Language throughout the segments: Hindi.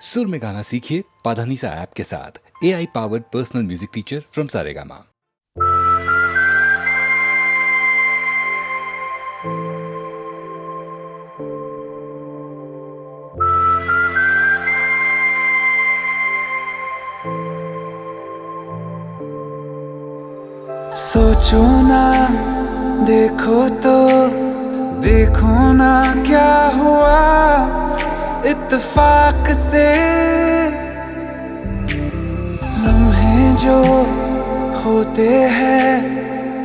सुर में गाना सीखिए पाधानीसा ऐप के साथ। AI powered personal music teacher from Saregama. सोचो ना, देखो तो देखो ना क्या हुआ इत्तेफाक से। लम्हे जो होते हैं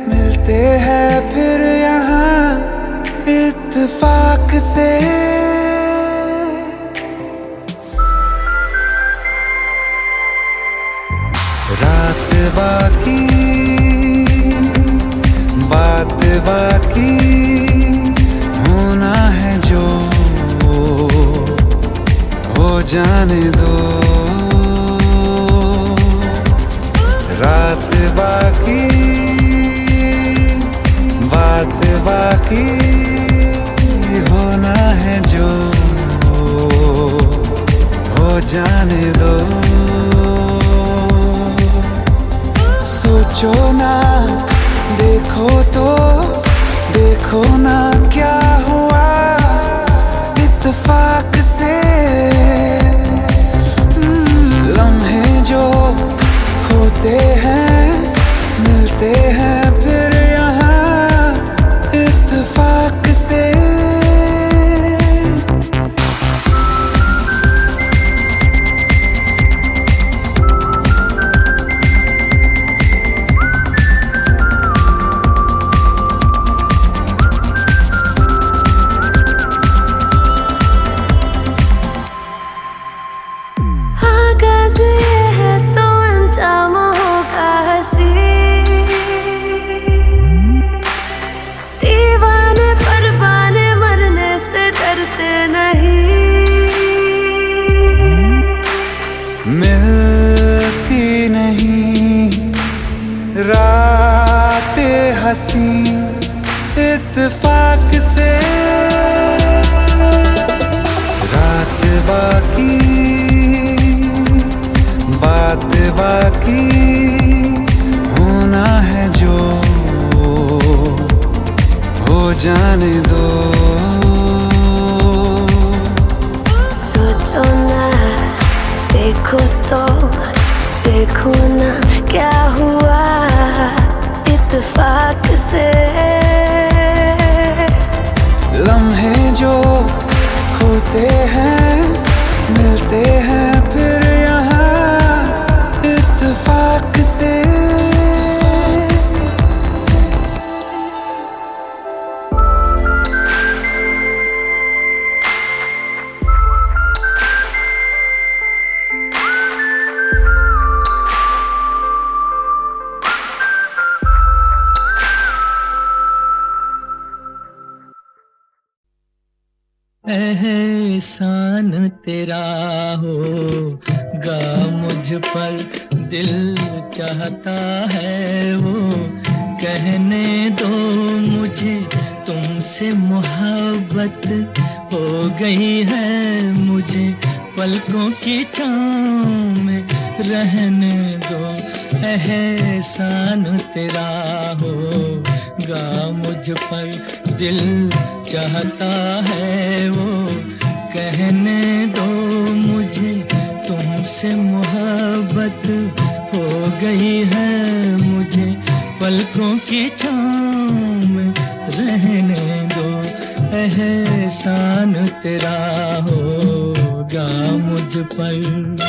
मिलते हैं फिर यहाँ इत्तेफाक से। रात बाकी बात बाकी होना है जो हो जाने दो। रात बाकी बात बाकी होना है जो हो जाने दो। सोचो ना, देखो तो देखो ना क्या हुआ इत्तेफाक से। लम्हे जो होते हैं मिलते हैं फिर यहाँ इत्तेफाक से। मिलती नहीं रातें हंसी इत्तेफाक से। रात बाकी बात बाकी होना है जो हो जाने दो। सोचो ना, देखो तो देखो ना क्या हुआ इत्तेफाक से। लम्हे जो होते हैं मिलते हैं फिर यहाँ इत्तेफाक से। एहसान तेरा होगा मुझ पर, दिल चाहता है वो कहने दो मुझे तुमसे मोहब्बत हो गई है। मुझे पलकों की छाँव में रहने दो। एहसान तेरा होगा मुझ पर, दिल चाहता है वो कहने दो मुझे तुमसे मोहब्बत हो गई है। मुझे पलकों की छाँव में रहने दो। एहसान तेरा होगा मुझ पर।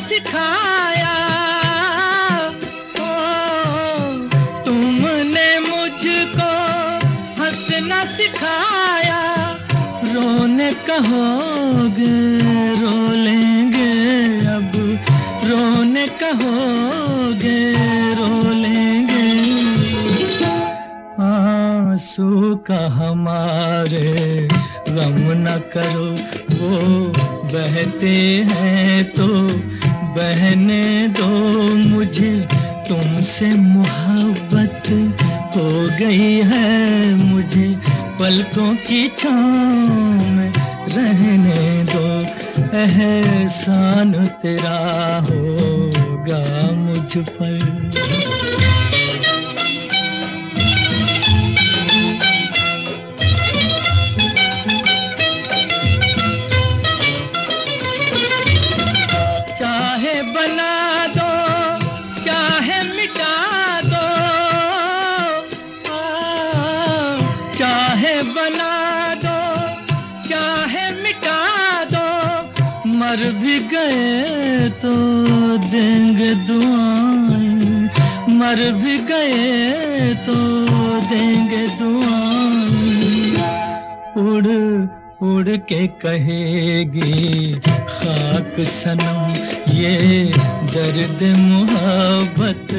सिखाया तुमने मुझको हंसना सिखाया। रोने कहोगे रो लेंगे अब, रोने कहोगे रो लेंगे। आंसू का हमारे मेरे गम न करो, वो बहते हैं तो बहने दो, मुझे तुमसे मोहब्बत हो गई है, मुझे पलकों की छाँव में रहने दो, एहसान तेरा होगा मुझ पर। चाहे बना दो चाहे मिटा दो, चाहे बना दो चाहे मिटा दो, मर भी गए तो देंगे दुआएं, मर भी गए तो देंगे दुआएं, उड़ उड़ के कहेगी खाक सनम ये दर्द मोहब्बत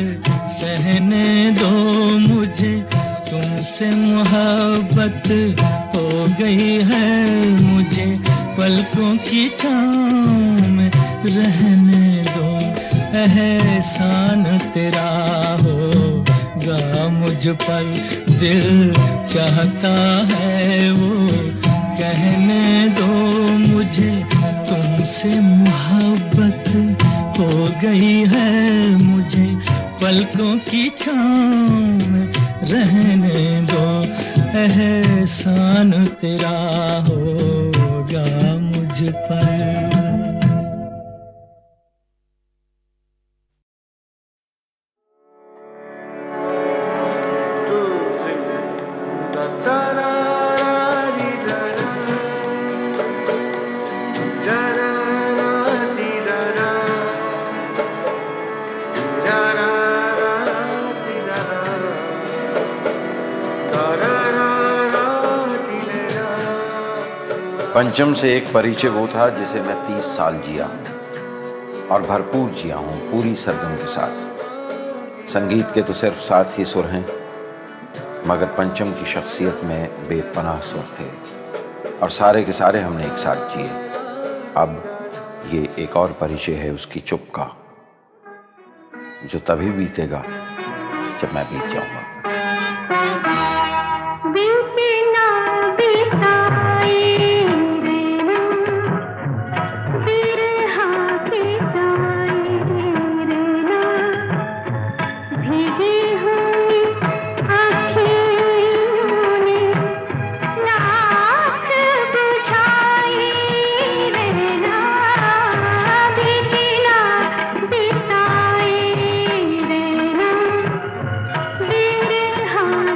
सहने दो, मुझे तुमसे मोहब्बत हो गई है, मुझे पलकों की छाँव में रहने दो, एहसान तेरा होगा मुझ पर, दिल चाहता है वो कहने दो, मुझे तुमसे मोहब्बत हो गई है, मुझे पलकों की छाँव में रहने दो, एहसान तेरा होगा मुझ पर। पंचम से एक परिचय वो था जिसे मैं 30 साल जिया और भरपूर जिया हूं, पूरी सरगम के साथ। संगीत के तो सिर्फ 7 ही सुर हैं, मगर पंचम की शख्सियत में बेपनाह सुर थे और सारे के सारे हमने एक साथ जिए। अब ये एक और परिचय है उसकी चुप का, जो तभी बीतेगा जब मैं बीत जाऊंगा। हाँ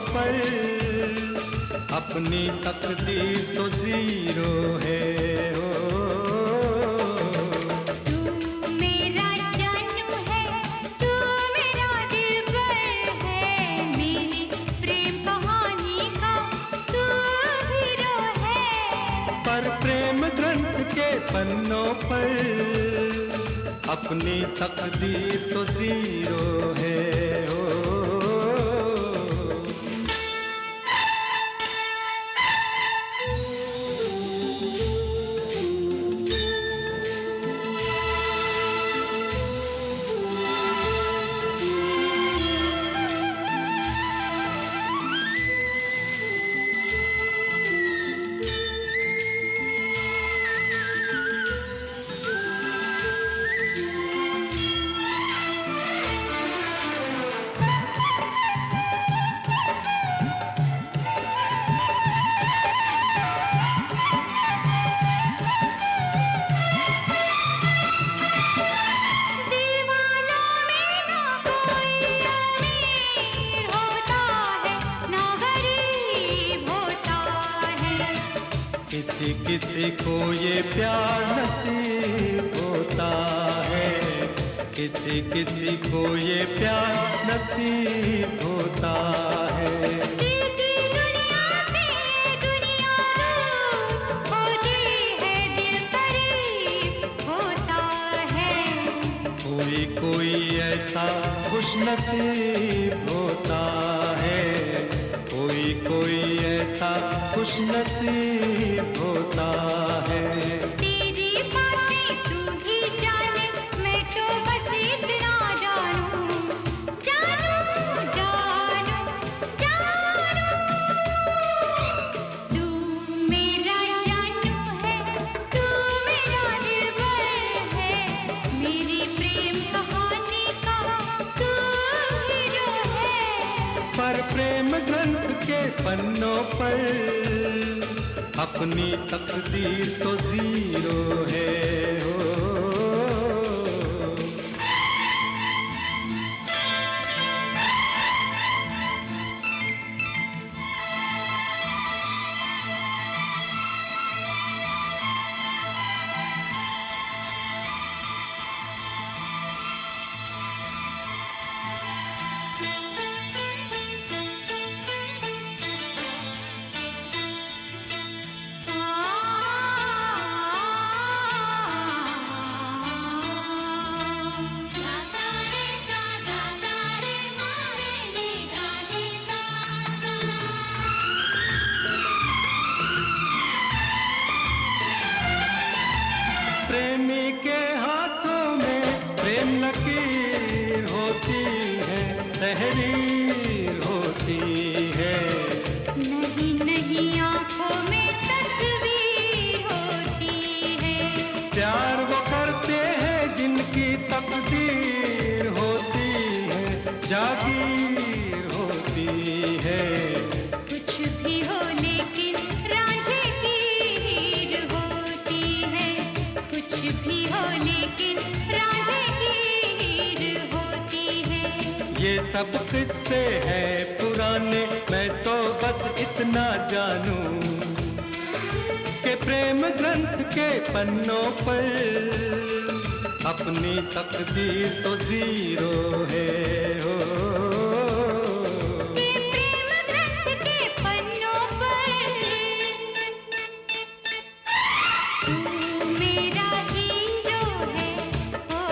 पर अपनी तकदीर तो जीरो है हो। तू मेरा जानू है, तू मेरा दिलबर है, मेरी प्रेम कहानी का तू हीरो है। पर प्रेम ग्रंथ के पन्नों पर अपनी तकदीर तो जीरो है हो। किसी किसी को ये प्यार नसीब होता है, किसी किसी को ये प्यार नसीब होता है। दुनिया से दुनिया दूर होती है, दिल करीब होता है। कोई कोई ऐसा खुश नसीब होता है, कोई कोई ऐसा खुश नसीब होता है। तेरी बातें तू ही जाने, मैं तो बस इतना जानूं, जानूं जानूं जानूं। तू मेरा जानू है, तू मेरा दिलबर है, मेरी प्रेम कहानी का तू हीरो है। पर प्रेम ग्रंथ के पन्नों पर अपनी तकदीर तो जीरो है हो। प्रेमी के हाथों में प्रेम लकीर होती है, तहरीर होती है। नहीं नहीं आंखों में तस्वीर होती है। प्यार वो करते हैं जिनकी तकदीर होती है, जागीर होती है। कुछ भी हो लेकिन रांझे की हीर होती है, कुछ भी हो लेकिन रांझे की हीर होती है। ये सब किस्से हैं पुराने, मैं तो बस इतना जानूं कि प्रेम ग्रंथ के पन्नों पर अपनी तकदीर तो जीरो है हो। ये प्रेम ग्रंथ के पन्नों पर तू मेरा हीरो है ओ।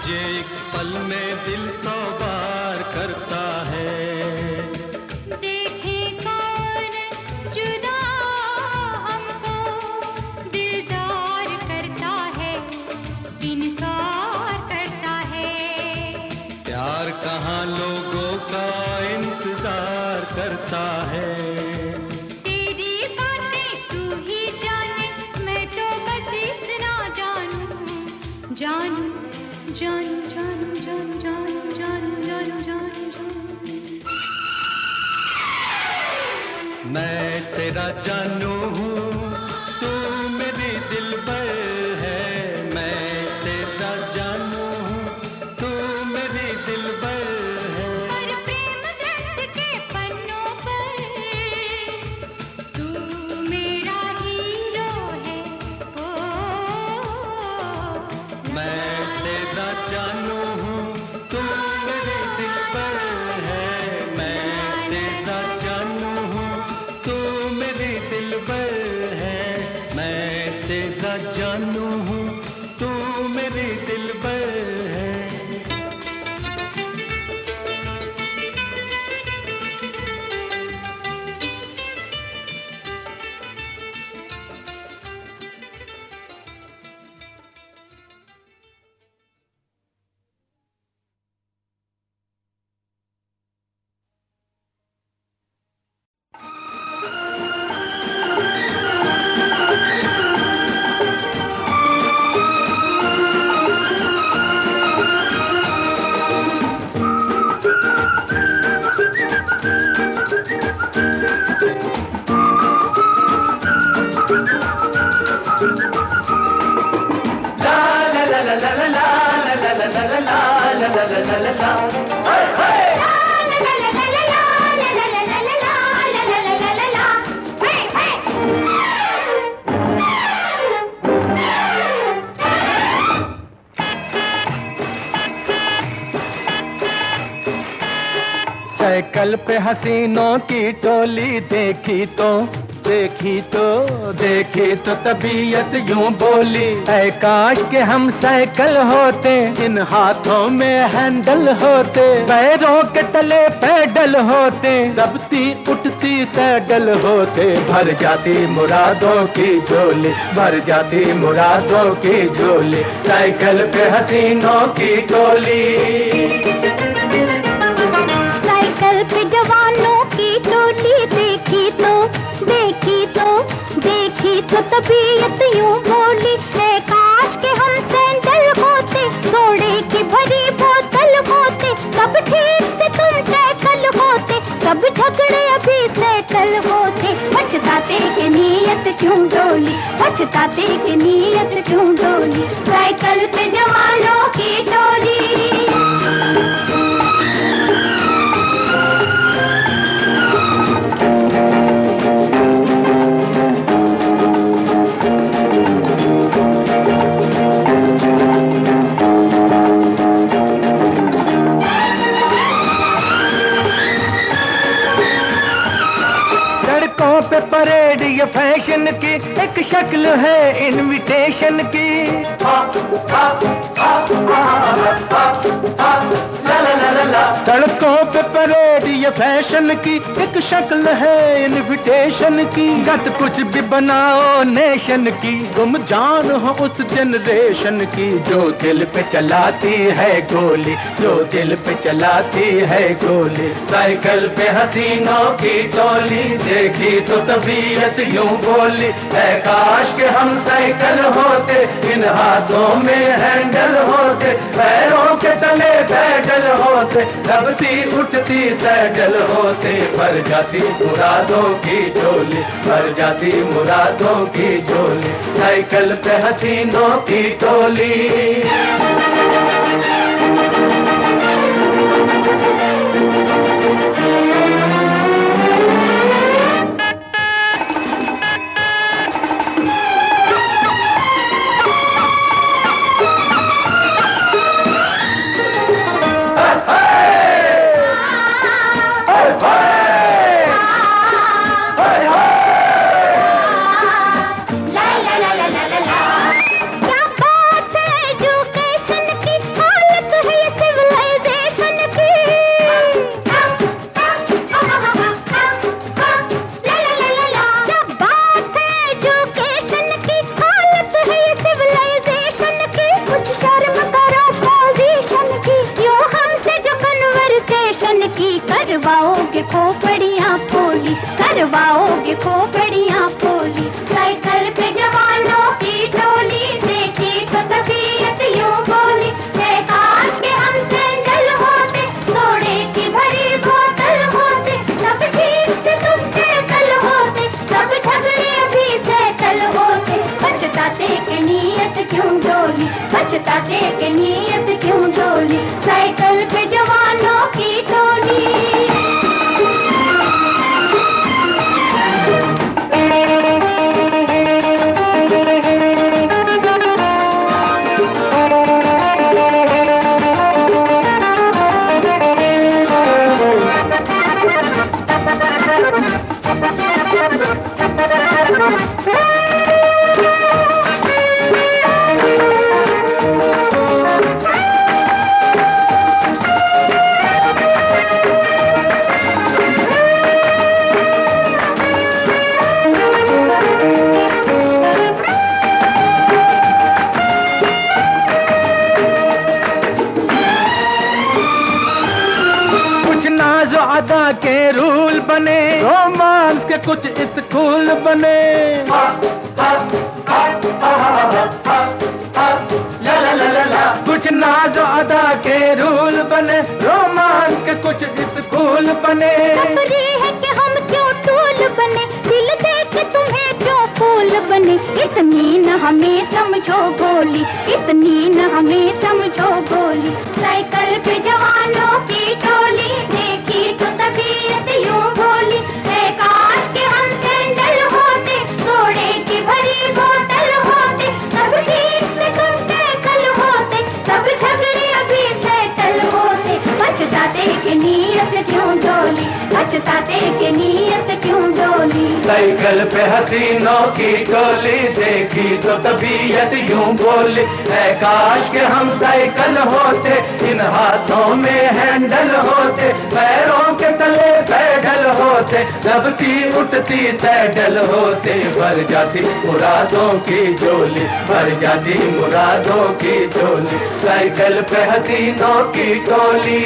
ये एक पल में दिल 100 बार करता है। देखे कौन जुदा हमको दिलदार करता है, इनकार करता है। प्यार कहाँ लोगों का इंतजार करता है। तेरी बातें तू ही जाने, मैं तो बस इतना जानूं, जानूं, जानूं, जानूं, जानूं, जानूं, जानूं, जानूं, जानूं। मैं तेरा जानू हूँ, तू मेरी दिलबर है। मैं तेरा जानू हूँ, तू मेरी दिलबर है। और प्रेम ग्रंथ के पन्नों पर तू मेरा हीरो है। ओ, मैं तेरा जानू हूँ, तू मेरी दिलबर है। मैं तेरा जानू हूँ, तू मेरी दिलबर है। मैं तेरा जानू हूँ, तू मेरी दिलबर है। साइकिल पे हसीनों की टोली देखी तो तबीयत यूं बोली, ऐ काश के हम साइकिल होते, इन हाथों में हैंडल होते, पैरों के तले पैडल होते, दबती उठती सैडल होते, भर जाती मुरादों की झोली, भर जाती मुरादों की झोली, साइकिल पे हसीनों की टोली। साइकिल पे जवानों की टोली देखी तो तबीयत यूं बोली, है काश के हम सैंडल होते, सोडे की भरी बोतल होते, सब ठीक से तुम साइकिल होते, सब झगड़े अभी सेटल होते, पछताते कि नीयत क्यों डोली, पछताते कि नीयत क्यों डोली, साइकिल पे जवानों की टोली। सड़कों पे परेड ये फैशन की एक शक्ल है इनविटेशन की, सड़कों पे परेड ये फैशन की एक शक्ल है इनविटेशन की, गत कुछ भी बनाओ नेशन की, तुम जान हो उस जनरेशन की, जो दिल पे चलाती है गोली, जो दिल पे चलाती है गोली, साइकिल पे हसीनों की टोली देखी तो तबीयत यूं बोली, है काश के हम साइकिल होते, इन हाथों में हैंडल होते, पैरों के तले पैडल होते, दबती उठती सैडल होते, भर जाती मुरादों की झोली, भर जाती मुरादों की झोली, साइकिल पे हसीनों की टोली। क्या बात है एजुकेशन पछताते के नीयत क्यों डोली, साइकिल पे जवानों की टोली। अदा के रूल बने, रोमांस के कुछ स्कूल बने। कुछ नाज अदा के रूल बने, रोमांस के कुछ स्कूल बने। खबरी है कि हम क्यों टूल बने, दिल देख तुम्हें क्यों फूल बने। इतनी न हमें समझो गोली, इतनी न हमें समझो गोली। साइकिल पे जवानों की टोली, देखी तो तबीयत यूं बोली। है काश के हम सैंडल होते, सोडे की भरी बोतल होते। सब ठीक से तुम टैकल होते, सब झगड़े अभी सेटल होते। पछताते के नीयत क्यों डोली, पछताते के नीयत क्यों डोली। साइकिल पे हसीनों की टोली, देखी तो तबीयत यूं बोली। है काश के हम साइकिल होते, इन हाथों में हैंडल होते। पैरों के तले पैडल होते, दबती उठती सैडल होते। भर जाती मुरादों की झोली, भर जाती मुरादों की झोली। साइकिल पे हसीनों की टोली।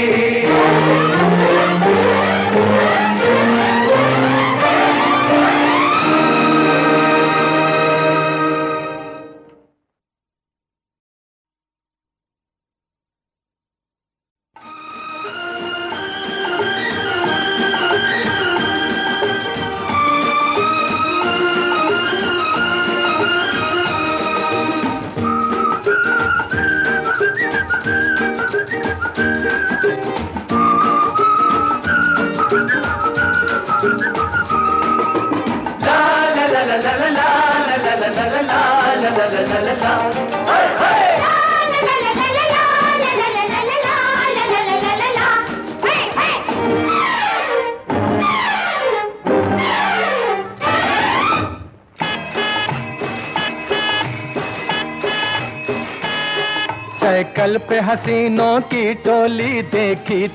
साइकिल पे हसीनों की टोली, देखी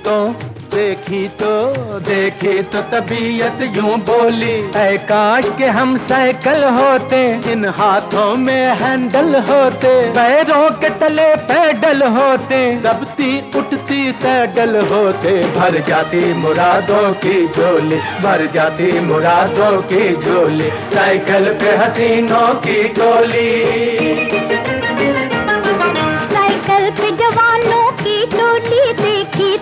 तो तबीयत यूं बोली। ऐ काश के हम साइकिल होते, इन हाथों में हैंडल होते। पैरों के तले पैडल होते, दबती उठती सैडल होते। भर जाती मुरादों की झोली, भर जाती मुरादों की झोली। साइकिल पे हसीनों की टोली। साइकिल पे जवानों की टोली, देखी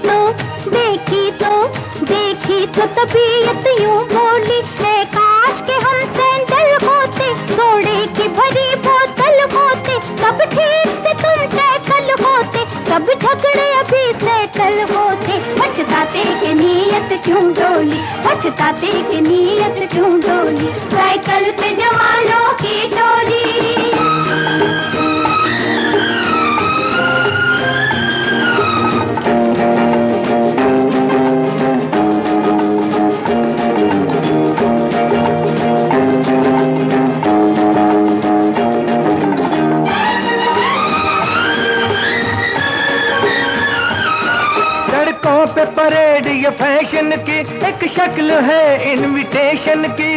तो तबीयत यूं बोली। है काश के हम सैंडल होते, सोडे की भरी बोतल होते। सब ठीक से तुम टैकल होते, सब झगड़े अभी सेटल होते। पछताते के नीयत क्यों डोली, पछताते के नीयत क्यों डोली। साइकिल पे जवानों की टोली। सड़कों पे परेड ये फैशन की एक शक्ल है इनविटेशन की।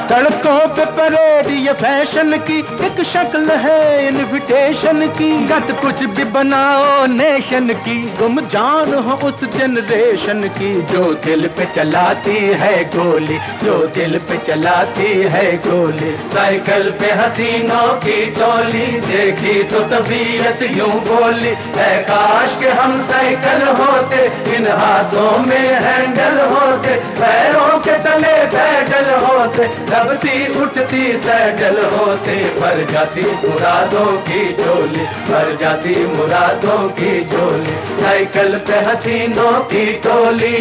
सड़कों पे परेड ये फैशन की एक शक्ल है इनविटेशन की। गत कुछ भी बनाओ नेशन की, तुम जान हो उस जनरेशन की। जो दिल पे चलाती है गोली, जो दिल पे चलाती है गोली। साइकिल पे हसीनों की टोली, देखी तो तबीयत यूं बोली। है काश के हम साइकिल होते, इन हाथों में हैंडल होते। पैरों के तले पैडल होते। होते, दबती उठती सैडल होते, भर जाती मुरादों की झोली, भर जाती मुरादों की झोली, साइकिल पे हसीनों की टोली।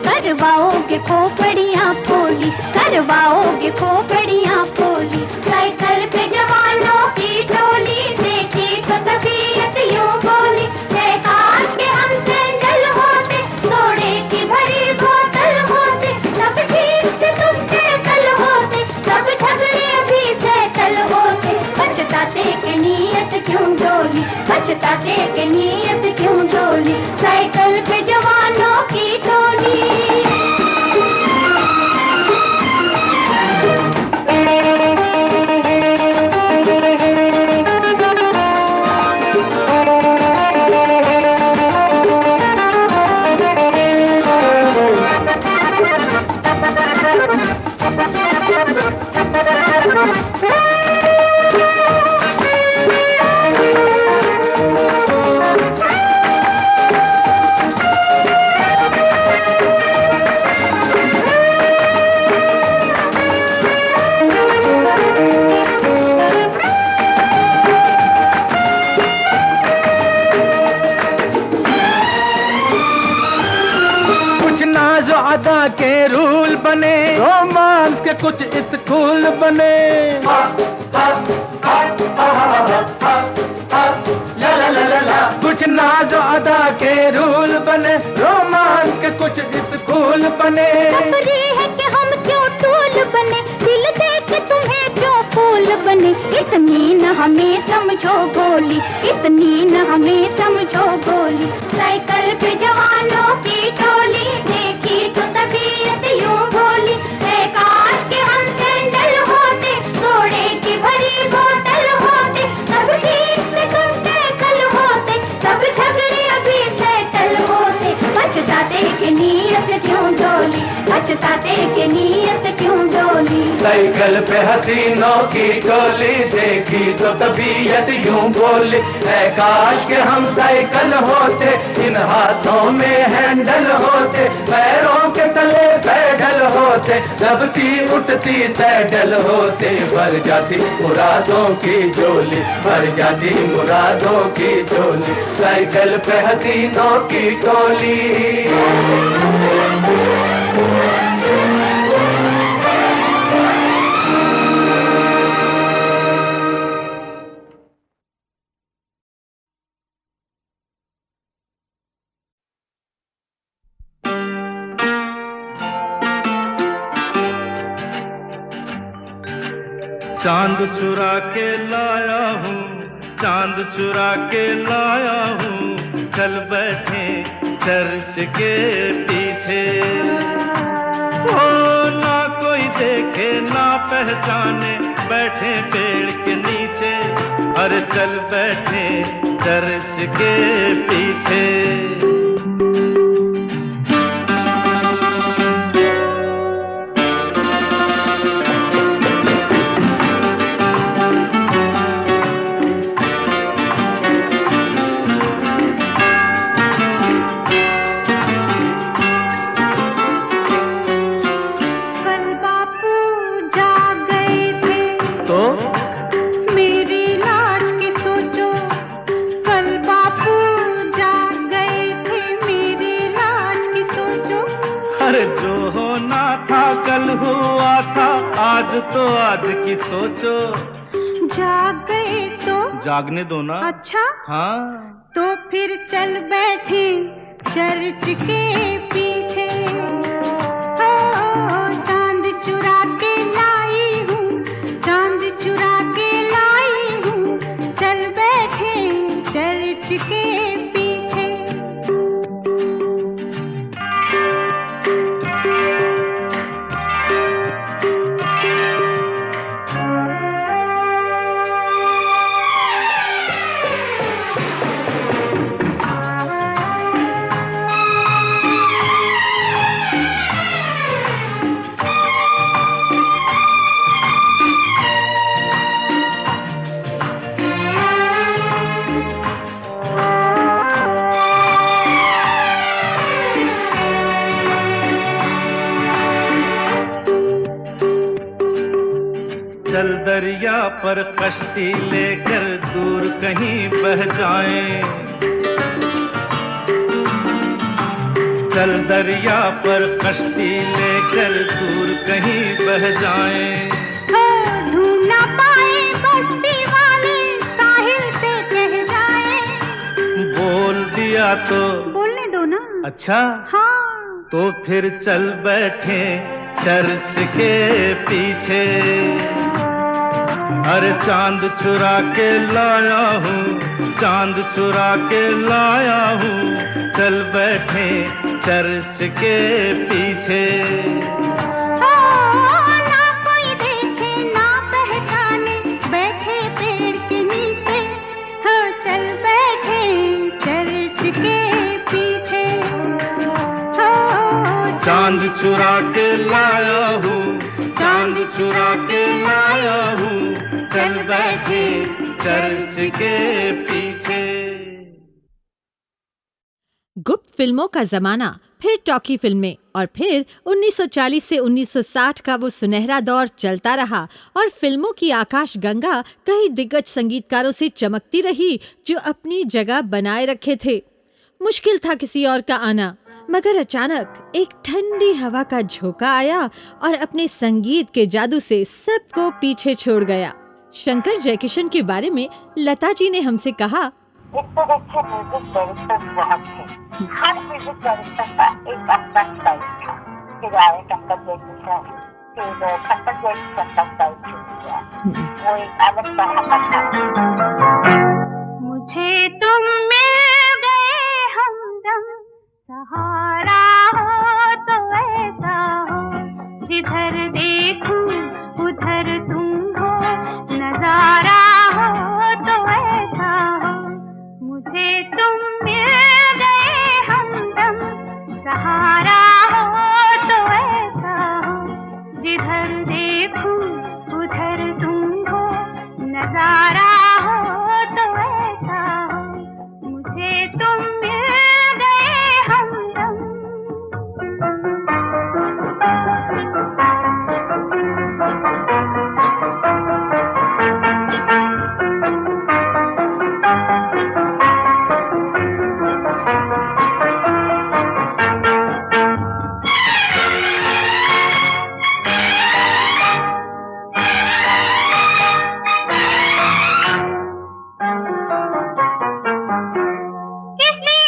करवाओगे खोपड़ियाँ पोली, करवाओगे खोपड़ियाँ पोली, साइकिल पे जवानों की टोली, देखी तो तबीयत यूं बोली, काश के हम सैंडल होते, सोडे की भरी बोतल होते, सब ठीक से तुम सैकल होते, सब झगड़े भी सैकल होते, पछताते के नीयत क्यों डोली, पछताते के नीयत क्यों डोली, साइकिल पे जवानों की टोली। के रूल बने, रोमांस के कुछ स्कूल बने, कुछ नाज अदा के रूल बने, रोमांस के कुछ स्कूल बने, है कि हम क्यों टूल बने, दिल देख तुम्हें क्यों फूल बने, इतनी न हमें समझो गोली, इतनी न हमें समझो गोली, साइकिल पे जवानों की टोली, देखी तो तबीयत यूं बोली, काश के हम सैंडल होते, सोडे की भरी बोतल होते, सब ठीक से तुम सैकल होते, सब झगड़े भी सैकल होते, पछताते के नीयत क्यों डोली, पछताते के नीयत क्यों डोली, साइकिल पे हसीनों की टोली, देखी तो तबीयत यूं बोली, काश के हम साइकिल होते, इन हाथों में हैंडल होते, पैरों के तले पैडल होते, दबती उठती सैडल होते, भर जाती मुरादों की झोली, भर जाती मुरादों की झोली, साइकिल पे हसीनों की टोली। चांद चुरा के लाया हूँ, चांद चुरा के लाया हूँ, चल बैठे चर्च के पीछे, ओ ना कोई देखे ना पहचाने, बैठे पेड़ के नीचे, अरे चल बैठे चर्च के पीछे। तो आज की सोचो, जाग गए तो जागने दो ना। अच्छा हाँ, तो फिर चल बैठे चर्च के पीछे हो चांद चुरा के लाई हूँ, चांद चुरा के लाई हूँ, चल बैठे चर्च के पीछे। चल दरिया पर कश्ती लेकर दूर कहीं बह जाएं, चल दरिया पर कश्ती लेकर दूर कहीं बह जाएं। ढूंढ ना पाए बस्ती वाले साहिल से कह जाए। बोल दिया तो बोलने दो ना। अच्छा, हाँ तो फिर चल बैठे चर्च के पीछे। अरे चांद चुरा के लाया हूँ, चांद चुरा के लाया हूँ, चल बैठे चर्च के पीछे। ना कोई देखे ना पहचाने, बैठे पेड़ के नीचे, हो चल बैठे चर्च के पीछे। चांद चुरा के लाया हूँ, चांद चुरा के लाया हूँ, चल बैठे चर्च के पीछे। गुप्त फिल्मों का जमाना, फिर टॉकी फिल्में और फिर 1940 से 1960 का वो सुनहरा दौर चलता रहा और फिल्मों की आकाश गंगा कई दिग्गज संगीतकारों से चमकती रही जो अपनी जगह बनाए रखे थे। मुश्किल था किसी और का आना, मगर अचानक एक ठंडी हवा का झोंका आया और अपने संगीत के जादू से सबको पीछे छोड़ गया। शंकर जयकिशन के बारे में लता जी ने हमसे कहा, इस तरह के म्यूजिक डायरेक्टर बहुत थे। हर म्यूजिक डायरेक्टर का एक अपना स्टाइल था। फिर आए शंकर जयकिशन, फिर खट्टर जयकिशन का स्टाइल चूज किया, वो एक अलग तरह का था। मुझे तुम मिल गए हमदम, सहारा हो तो ऐसा हो, जिधर देखूं उधर तुम हो, नजारा हो तो ऐसा हो। मुझे तुम मिल गए हमदम, सहारा हो तो ऐसा हो, जिधर देखूं उधर तुम हो, नजारा हो तो ऐसा हो। मुझे तुम मिल गए हमदम। किसी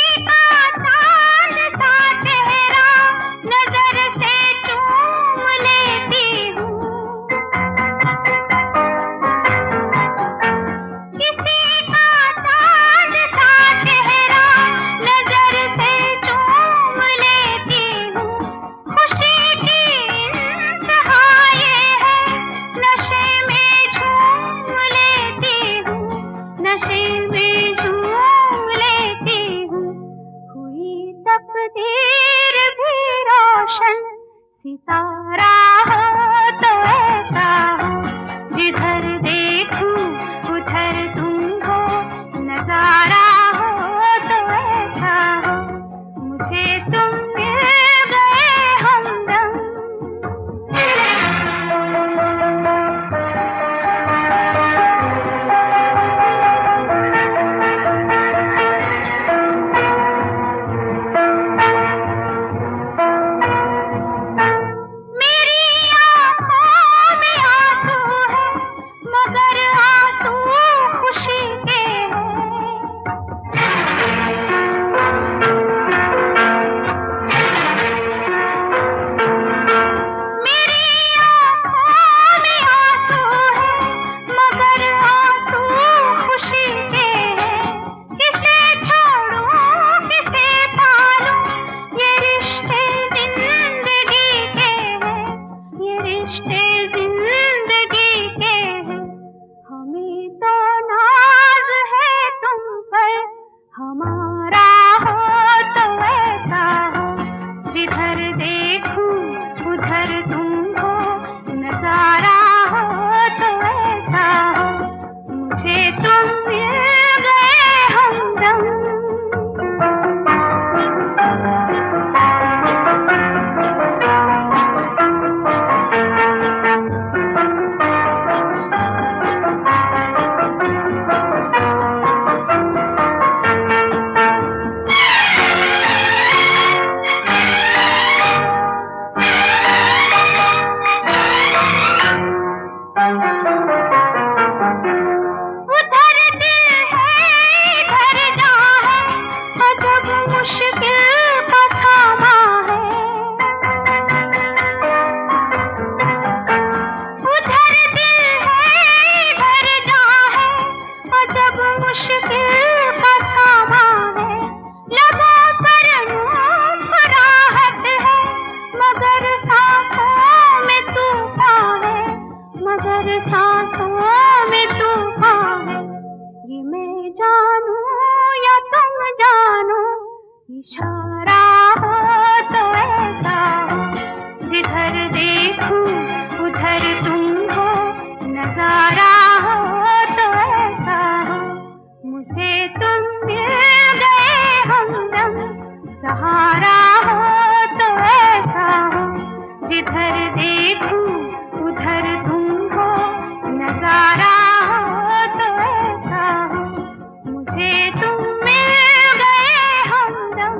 इशारा हो तो ऐसा हो, जिधर देखूं उधर तुम हो, नजारा हो तो ऐसा हो, मुझे तुम मिल गए हमदम, सहारा हो तो ऐसा हो, जिधर देखूं उधर तुम हो, नजारा हो तो ऐसा हो, मुझे तुम मिल गए हमदम।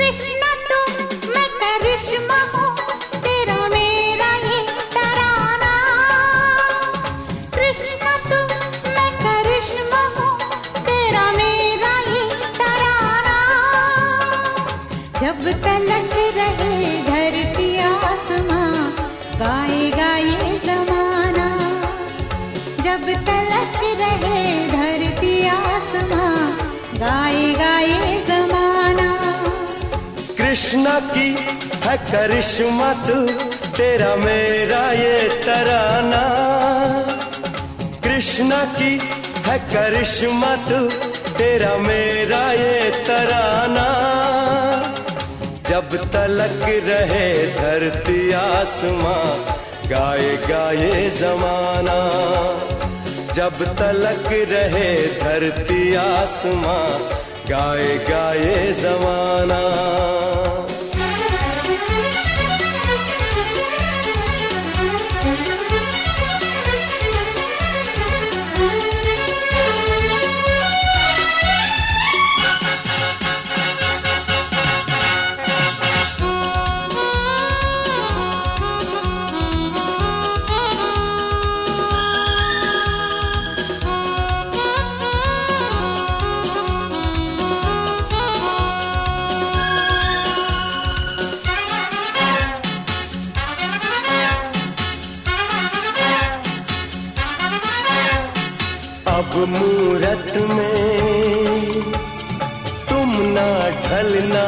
कृष्णा तू मैं करिश्मा हूँ तेरा मेरा ये तराना। कृष्णा तू मैं करिश्मा हूँ तेरा मेरा ये तराना। जब तलक रहे धरती आसमां गाएगा ये जमाना। जब तलक रहे धरती आसमां गाएगा ये जमाना। कृष्णा की है करिश्मा तू तेरा मेरा ये तराना। कृष्णा की है करिश्मा तू तेरा मेरा ये तराना। जब तलक रहे धरती आसमां गाएगा ये जमाना। जब तलक रहे धरती आसमां गाएगा ये जमाना। अब मूरत में तुम ना ढलना।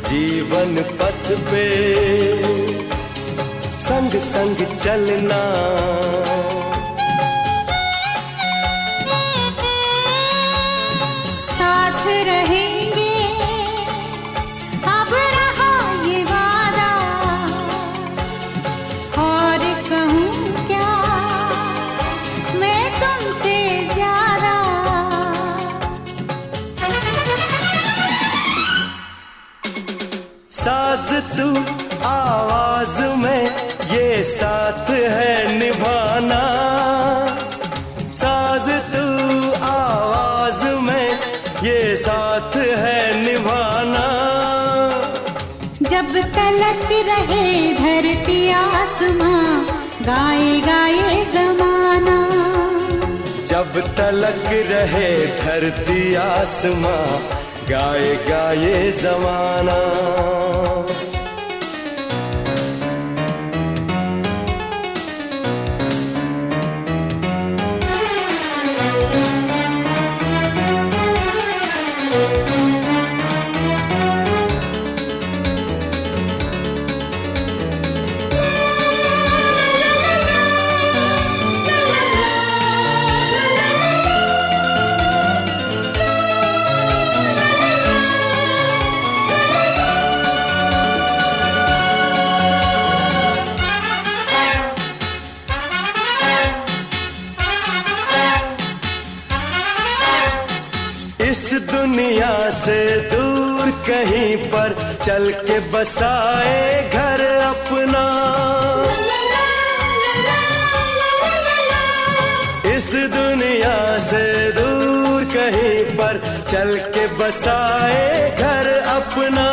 जीवन पथ पे संग संग चलना। साथ रहेंगे अब रहा ये वादा। और कहूँ क्या मैं तुमसे ज्यादा। साज तू आवाज में ये साथ है निभाना। साज तू आवाज में ये साथ है निभाना। जब तलक रहे धरती आसमां गाएगा ये जमाना। जब तलक रहे धरती आसमां गाएगा ये जमाना। इस दुनिया से दूर कहीं पर चल के बसाए घर अपना। इस दुनिया से दूर कहीं पर चल के बसाए घर अपना।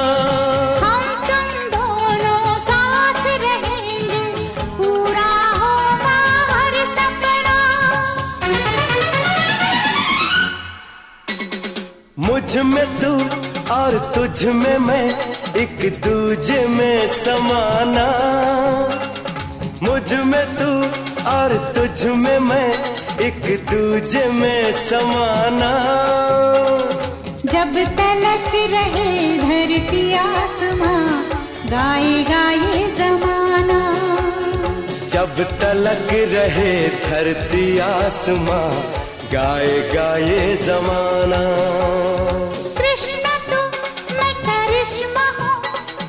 हम तुम दोनों साथ रहेंगे पूरा होगा हर सपना। मुझ में तू और तुझ में मैं एक दूजे में समाना। मुझ में तू और तुझ में मैं एक दूजे में समाना। जब तलक रहे धरती आसमां गाएगा ये जमाना। जब तलक रहे धरती आसमां गाएगा ये जमाना। कृष्णा तू मैं करिश्मा हूँ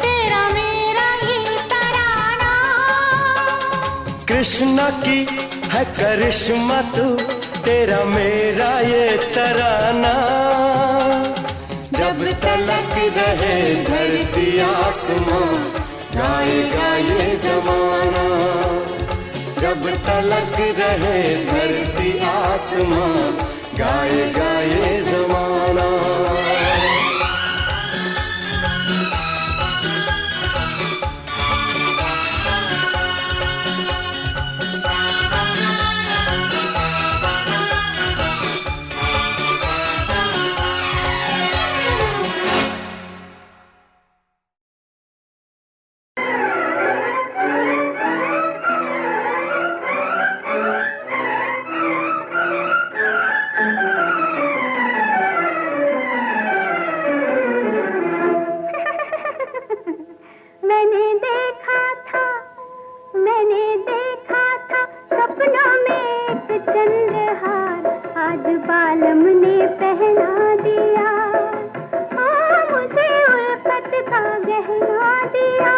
तेरा मेरा ये तराना। कृष्णा की है करिश्मा तू तेरा मेरा ये तराना। जब तलक रहे धरती आसमां गाएगा ये जमाना। जब तलक रहे धरती आसमां गाएगा ये जमाना। दिया।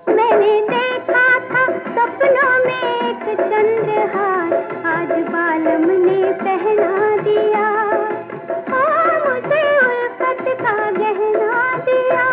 मैंने देखा था सपनों में एक चंद्रहार, आज बालम ने पहना दिया। ओ मुझे उल्फत का गहना दिया।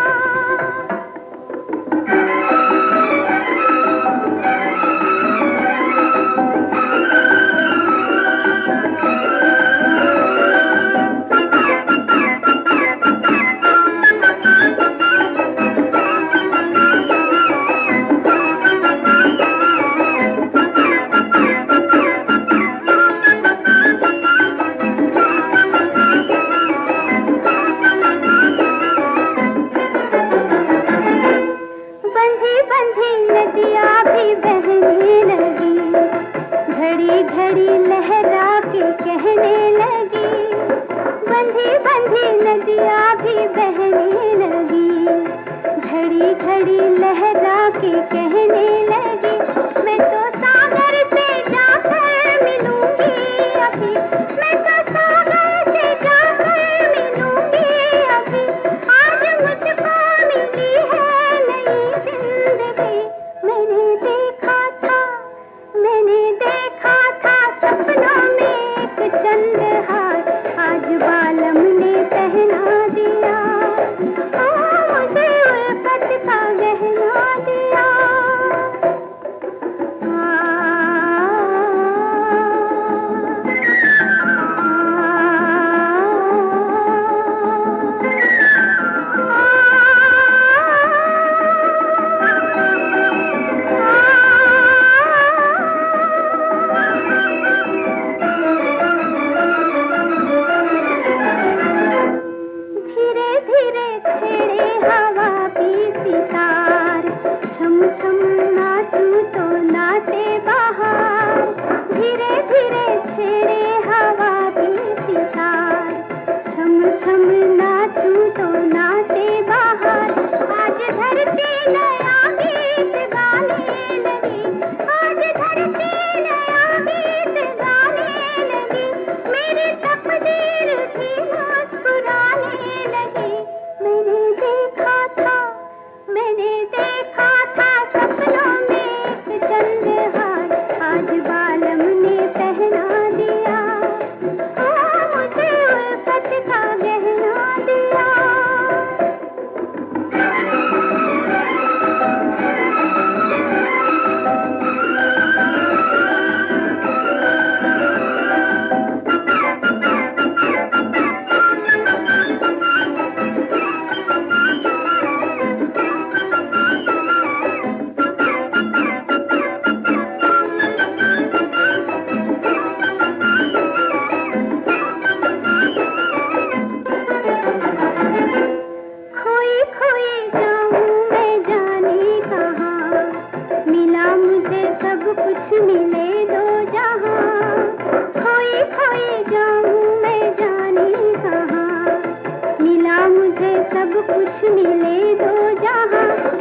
नदियाँ भी बहने लगी, घड़ी घड़ी लहरा के कहने लगी। बंधी बंधी नदियाँ भी बहने लगी, घड़ी घड़ी लहरा के कहने लगी। मैं तो सागर से जाकर मिलूंगी अभी, मैं तो सागर से जाकर मिलूंगी अभी। आज मुझको मिली है नई जिंदगी। मैंने देखा था सपनों में एक चंद्रहार, आज बालम ने पहना दिया। ओ मुझे उल्फत का गहना दिया। सब कुछ मिले दो जहां।